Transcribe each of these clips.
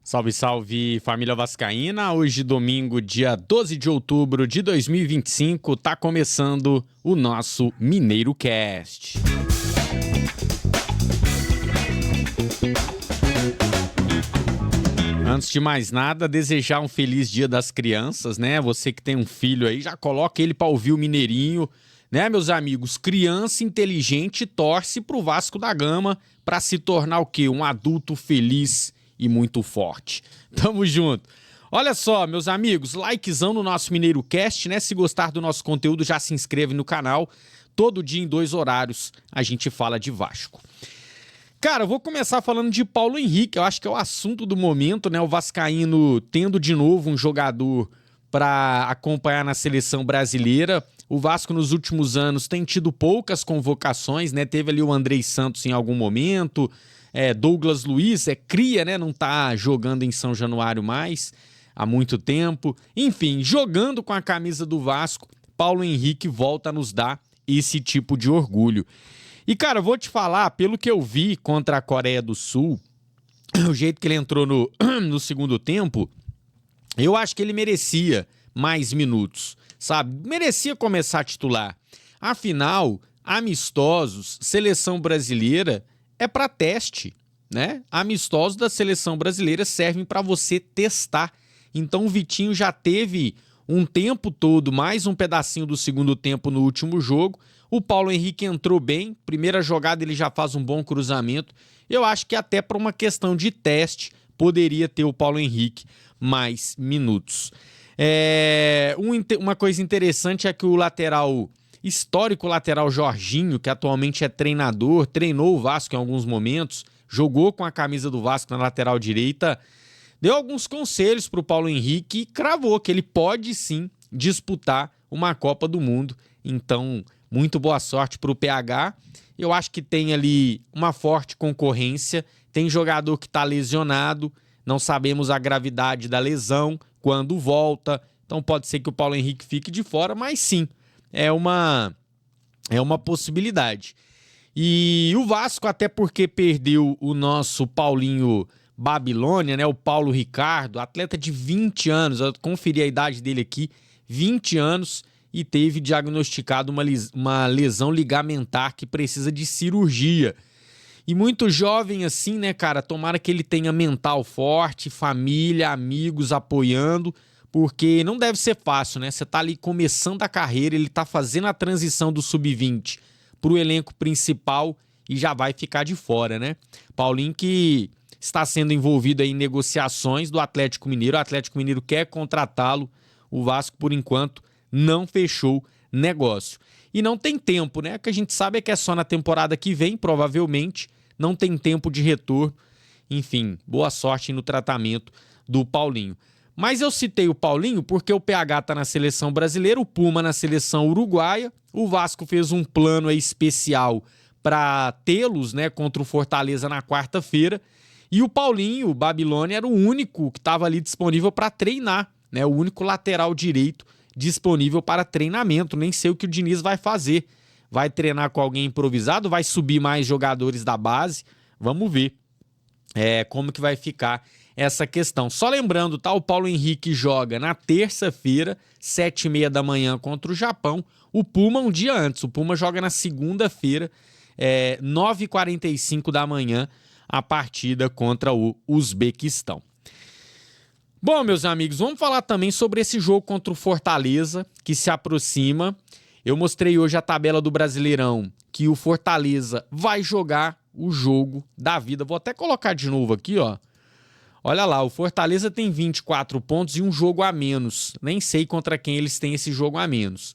Salve, salve, família vascaína. Hoje, domingo, dia 12 de outubro de 2025, tá começando o nosso Mineiro Cast. Antes de mais nada, desejar um feliz Dia das Crianças, né? Você que tem um filho aí, já coloca ele pra ouvir o Mineirinho, né, meus amigos? Criança inteligente torce pro Vasco da Gama pra se tornar o quê? Um adulto feliz e muito forte. Tamo junto. Olha só, meus amigos, likezão no nosso Mineiro Cast, né? Se gostar do nosso conteúdo, já se inscreve no canal. Todo dia em 2 horários a gente fala de Vasco. Cara, eu vou começar falando de Paulo Henrique, eu acho que é o assunto do momento, né? O vascaíno tendo de novo um jogador para acompanhar na seleção brasileira. O Vasco nos últimos anos tem tido poucas convocações, né? Teve ali o Andrei Santos em algum momento, Douglas Luiz, cria, né? Não tá jogando em São Januário mais há muito tempo. Enfim, jogando com a camisa do Vasco, Paulo Henrique volta a nos dar esse tipo de orgulho. E, cara, eu vou te falar, pelo que eu vi contra a Coreia do Sul, o jeito que ele entrou no segundo tempo, eu acho que ele merecia mais minutos, sabe? Merecia começar a titular. Afinal, amistosos, seleção brasileira é para teste, né? Amistosos da seleção brasileira servem para você testar. Então o Vitinho já teve um tempo todo, mais um pedacinho do segundo tempo no último jogo. O Paulo Henrique entrou bem, primeira jogada ele já faz um bom cruzamento. Eu acho que até para uma questão de teste poderia ter o Paulo Henrique mais minutos. Uma coisa interessante é que o histórico lateral Jorginho, que atualmente é treinador, treinou o Vasco em alguns momentos, jogou com a camisa do Vasco na lateral direita, deu alguns conselhos para o Paulo Henrique e cravou que ele pode sim disputar uma Copa do Mundo. Então, muito boa sorte para o PH. Eu acho que tem ali uma forte concorrência, tem jogador que está lesionado, não sabemos a gravidade da lesão, quando volta, então pode ser que o Paulo Henrique fique de fora, mas sim, é uma possibilidade. E o Vasco, até porque perdeu o nosso Paulinho Babilônia, né? O Paulo Ricardo, atleta de 20 anos, eu conferi a idade dele aqui, 20 anos, e teve diagnosticado uma lesão ligamentar que precisa de cirurgia. E muito jovem assim, né, cara? Tomara que ele tenha mental forte, família, amigos apoiando, porque não deve ser fácil, né? Você tá ali começando a carreira, ele tá fazendo a transição do sub-20 pro elenco principal e já vai ficar de fora, né? Paulinho que está sendo envolvido aí em negociações do Atlético Mineiro, o Atlético Mineiro quer contratá-lo, o Vasco, por enquanto, não fechou negócio. E não tem tempo, né? O que a gente sabe é que é só na temporada que vem, provavelmente, não tem tempo de retorno. Enfim, boa sorte no tratamento do Paulinho. Mas eu citei o Paulinho porque o PH tá na seleção brasileira, o Puma na seleção uruguaia, o Vasco fez um plano aí especial para tê-los, né, contra o Fortaleza na quarta-feira, e o Paulinho, o Babilônia, era o único que estava ali disponível para treinar, né, o único lateral direito disponível para treinamento. Nem sei o que o Diniz vai fazer. Vai treinar com alguém improvisado? Vai subir mais jogadores da base? Vamos ver como que vai ficar essa questão. Só lembrando, tá? O Paulo Henrique joga na terça-feira, 7h30 da manhã contra o Japão. O Puma um dia antes. O Puma joga na segunda-feira, 9h45 da manhã, a partida contra o Uzbequistão. Bom, meus amigos, vamos falar também sobre esse jogo contra o Fortaleza, que se aproxima. Eu mostrei hoje a tabela do Brasileirão, que o Fortaleza vai jogar o jogo da vida. Vou até colocar de novo aqui, ó. Olha lá, o Fortaleza tem 24 pontos e um jogo a menos. Nem sei contra quem eles têm esse jogo a menos.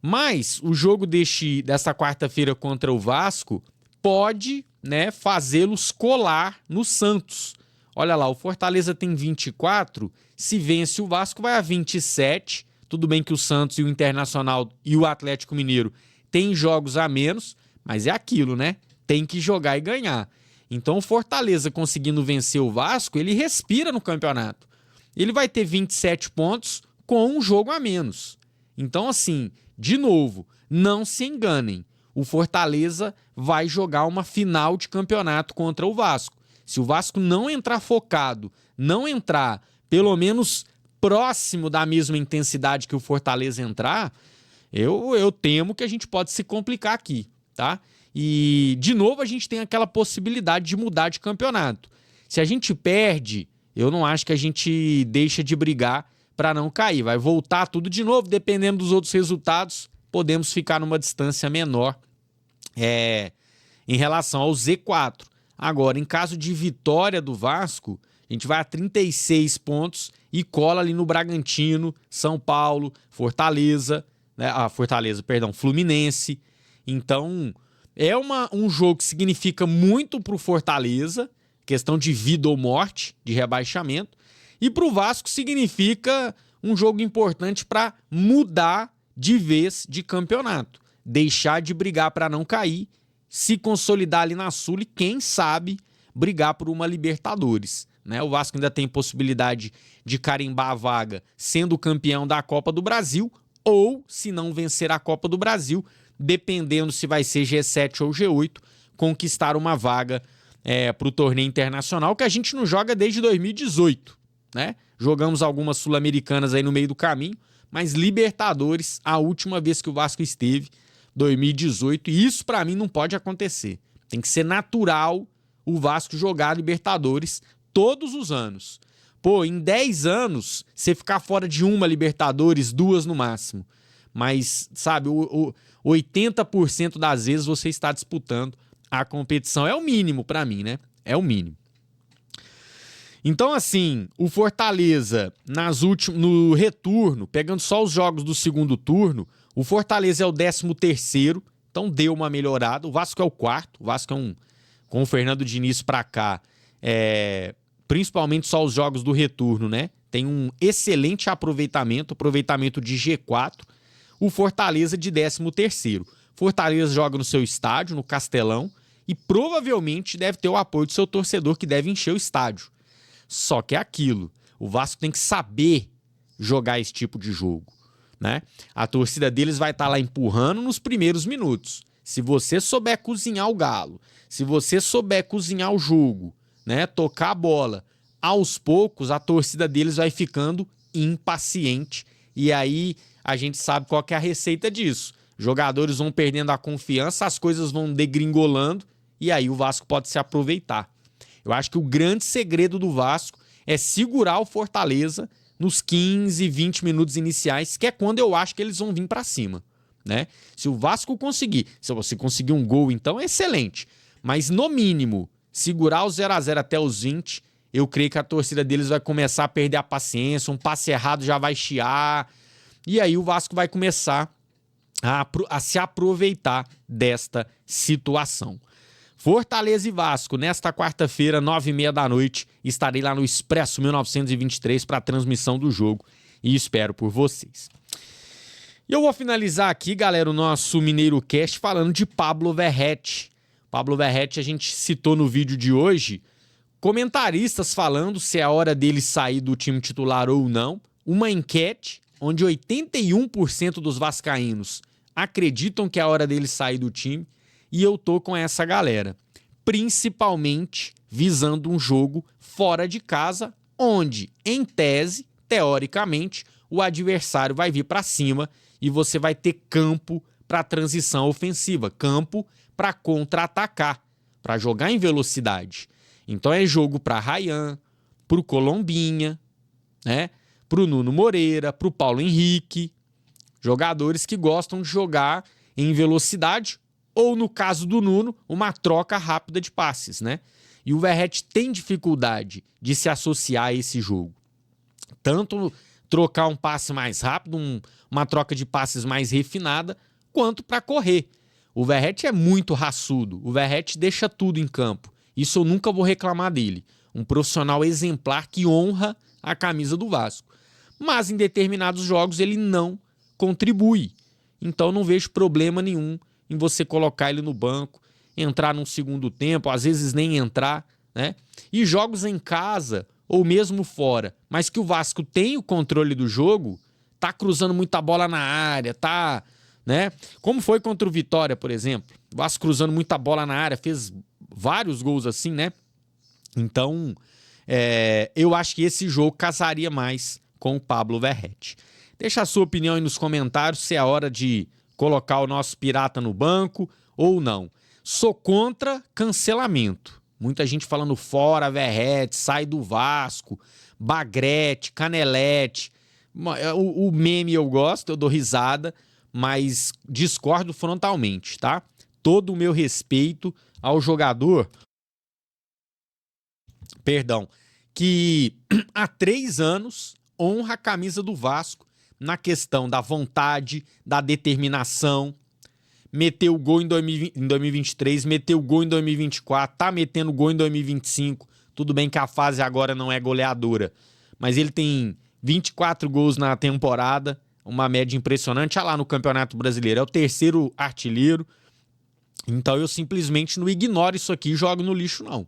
Mas o jogo dessa quarta-feira contra o Vasco pode, né, fazê-los colar no Santos. Olha lá, o Fortaleza tem 24, se vence o Vasco vai a 27, tudo bem que o Santos e o Internacional e o Atlético Mineiro têm jogos a menos, mas é aquilo, né? Tem que jogar e ganhar. Então o Fortaleza conseguindo vencer o Vasco, ele respira no campeonato. Ele vai ter 27 pontos com um jogo a menos. Então assim, de novo, não se enganem, o Fortaleza vai jogar uma final de campeonato contra o Vasco. Se o Vasco não entrar focado, não entrar pelo menos próximo da mesma intensidade que o Fortaleza entrar, eu temo que a gente pode se complicar aqui, tá? E, de novo, a gente tem aquela possibilidade de mudar de campeonato. Se a gente perde, eu não acho que a gente deixa de brigar para não cair. Vai voltar tudo de novo, dependendo dos outros resultados, podemos ficar numa distância menor em relação ao Z4. Agora, em caso de vitória do Vasco, a gente vai a 36 pontos e cola ali no Bragantino, São Paulo, Fortaleza, né? Fluminense. Então, é um jogo que significa muito para o Fortaleza, questão de vida ou morte, de rebaixamento, e para o Vasco significa um jogo importante para mudar de vez de campeonato, deixar de brigar para não cair, se consolidar ali na Sul e, quem sabe, brigar por uma Libertadores, né? O Vasco ainda tem possibilidade de carimbar a vaga sendo campeão da Copa do Brasil, ou, se não vencer a Copa do Brasil, dependendo se vai ser G7 ou G8, conquistar uma vaga para o torneio internacional, que a gente não joga desde 2018, né? Jogamos algumas sul-americanas aí no meio do caminho, mas Libertadores, a última vez que o Vasco esteve, 2018, e isso para mim não pode acontecer. Tem que ser natural o Vasco jogar Libertadores todos os anos. Pô, em 10 anos, você ficar fora de uma Libertadores, 2 no máximo. Mas, sabe, 80% das vezes você está disputando a competição. É o mínimo para mim, né? É o mínimo. Então, assim, o Fortaleza, no retorno, pegando só os jogos do segundo turno, o Fortaleza é o 13º, então deu uma melhorada. O Vasco é o 4º, o Vasco é com o Fernando Diniz pra cá, principalmente só os jogos do retorno, né? Tem um excelente aproveitamento de G4, o Fortaleza de 13º. Fortaleza joga no seu estádio, no Castelão, e provavelmente deve ter o apoio do seu torcedor, que deve encher o estádio. Só que é aquilo, o Vasco tem que saber jogar esse tipo de jogo, né? A torcida deles vai estar lá empurrando nos primeiros minutos. Se você souber cozinhar o galo, se você souber cozinhar o jogo, né, tocar a bola, aos poucos a torcida deles vai ficando impaciente, e aí a gente sabe qual que é a receita disso. Jogadores vão perdendo a confiança, as coisas vão degringolando, e aí o Vasco pode se aproveitar. Eu acho que o grande segredo do Vasco é segurar o Fortaleza nos 15, 20 minutos iniciais, que é quando eu acho que eles vão vir para cima, né? Se o Vasco conseguir, se você conseguir um gol, então é excelente. Mas, no mínimo, segurar o 0-0 até os 20, eu creio que a torcida deles vai começar a perder a paciência, um passe errado já vai chiar, e aí o Vasco vai começar a se aproveitar desta situação. Fortaleza e Vasco, nesta quarta-feira, 9h30 da noite, estarei lá no Expresso 1923 para a transmissão do jogo e espero por vocês. E eu vou finalizar aqui, galera, o nosso Mineiro Cast falando de Pablo Verratti. Pablo Verratti a gente citou no vídeo de hoje, comentaristas falando se é a hora dele sair do time titular ou não, uma enquete onde 81% dos vascaínos acreditam que é a hora dele sair do time, e eu tô com essa galera, principalmente visando um jogo fora de casa, onde, em tese, teoricamente, o adversário vai vir para cima e você vai ter campo para transição ofensiva, campo para contra-atacar, para jogar em velocidade. Então é jogo para Ryan, para o Colombinha, né? Para o Nuno Moreira, para o Paulo Henrique, jogadores que gostam de jogar em velocidade, ou, no caso do Nuno, uma troca rápida de passes, né? E o Verratti tem dificuldade de se associar a esse jogo. Tanto trocar um passe mais rápido, uma troca de passes mais refinada, quanto para correr. O Verratti é muito raçudo, o Verratti deixa tudo em campo. Isso eu nunca vou reclamar dele. Um profissional exemplar que honra a camisa do Vasco. Mas em determinados jogos ele não contribui. Então não vejo problema nenhum em você colocar ele no banco, entrar num segundo tempo, às vezes nem entrar, né? E jogos em casa ou mesmo fora, mas que o Vasco tem o controle do jogo, tá cruzando muita bola na área, tá, né? Como foi contra o Vitória, por exemplo. O Vasco cruzando muita bola na área, fez vários gols assim, né? Então, eu acho que esse jogo casaria mais com o Pablo Verratti. Deixa a sua opinião aí nos comentários se é a hora de colocar o nosso pirata no banco ou não. Sou contra cancelamento. Muita gente falando fora Verratti, sai do Vasco, Bagrete, Canelete. O meme eu gosto, eu dou risada, mas discordo frontalmente, tá? Todo o meu respeito ao jogador, que há 3 anos honra a camisa do Vasco na questão da vontade, da determinação. Meteu gol em 2023, meteu gol em 2024, tá metendo gol em 2025. Tudo bem que a fase agora não é goleadora, mas ele tem 24 gols na temporada, uma média impressionante. Lá no Campeonato Brasileiro, é o 3º artilheiro. Então eu simplesmente não ignoro isso aqui e jogo no lixo, não.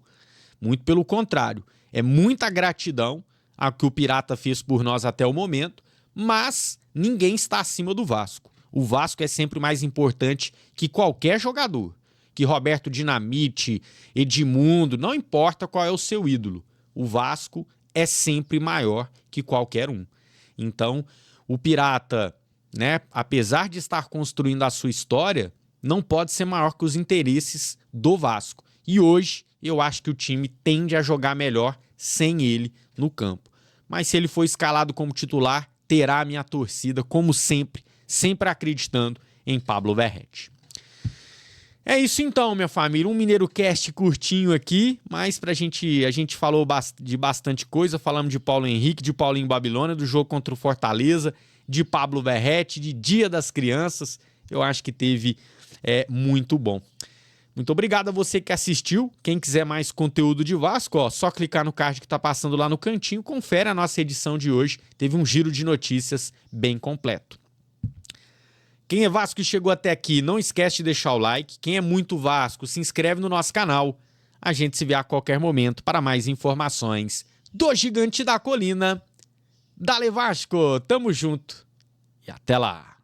Muito pelo contrário. É muita gratidão a que o Pirata fez por nós até o momento, mas ninguém está acima do Vasco. O Vasco é sempre mais importante que qualquer jogador. Que Roberto Dinamite, Edmundo, não importa qual é o seu ídolo. O Vasco é sempre maior que qualquer um. Então, o Pirata, né, apesar de estar construindo a sua história, não pode ser maior que os interesses do Vasco. E hoje, eu acho que o time tende a jogar melhor sem ele no campo. Mas se ele for escalado como titular, terá a minha torcida, como sempre, sempre acreditando em Pablo Verratti. É isso então, minha família. Um MineiroCast curtinho aqui, mas a gente falou de bastante coisa. Falamos de Paulo Henrique, de Paulinho Babilônia, do jogo contra o Fortaleza, de Pablo Verratti, de Dia das Crianças. Eu acho que teve muito bom. Muito obrigado a você que assistiu. Quem quiser mais conteúdo de Vasco, só clicar no card que está passando lá no cantinho. Confere a nossa edição de hoje. Teve um giro de notícias bem completo. Quem é Vasco e chegou até aqui, não esquece de deixar o like. Quem é muito Vasco, se inscreve no nosso canal. A gente se vê a qualquer momento para mais informações do Gigante da Colina. Dale Vasco, tamo junto e até lá.